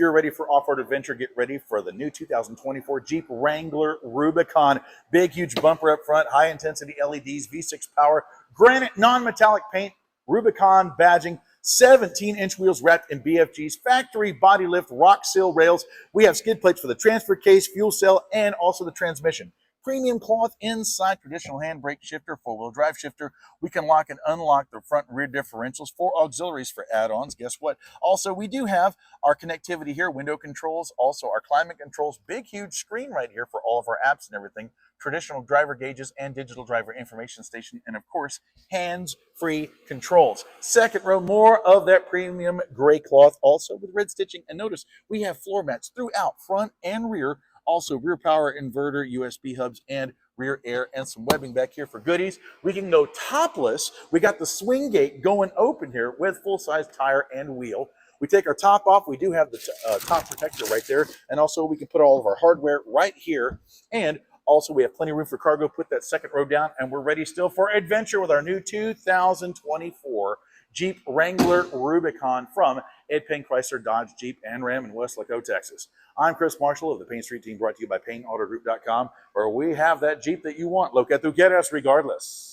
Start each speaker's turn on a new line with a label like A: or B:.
A: you're ready for off-road adventure, get ready for the new 2024 Jeep Wrangler Rubicon. Big, huge bumper up front, high-intensity LEDs, V6 power, granite non-metallic paint, Rubicon badging, 17-inch wheels wrapped in BFGs, factory body lift, rock sill rails. We have skid plates for the transfer case, fuel cell, and also the transmission. Premium cloth inside, traditional handbrake shifter, four-wheel drive shifter. We can lock and unlock the front and rear differentials, 4 auxiliaries for add-ons. Guess what? Also, we do have our connectivity here, window controls, also our climate controls, big, huge screen right here for all of our apps and everything, traditional driver gauges and digital driver information station, and of course, hands-free controls. Second row, more of that premium gray cloth, also with red stitching. And notice we have floor mats throughout, front and rear. Also, rear power inverter, USB hubs, and rear air, and some webbing back here for goodies. We can go topless. We got the swing gate going open here with full-size tire and wheel. We take our top off. We do have the top protector right there. And also, we can put all of our hardware right here. And also, we have plenty of room for cargo. Put that second row down, and we're ready still for adventure with our new 2024 Jeep Wrangler Rubicon from Ed Payne Chrysler, Dodge, Jeep, and Ram in Weslaco, Texas. I'm Chris Marshall of the Payne Street Team, brought to you by PayneAutoGroup.com, where we have that Jeep that you want. Lo que tu quieres regardless.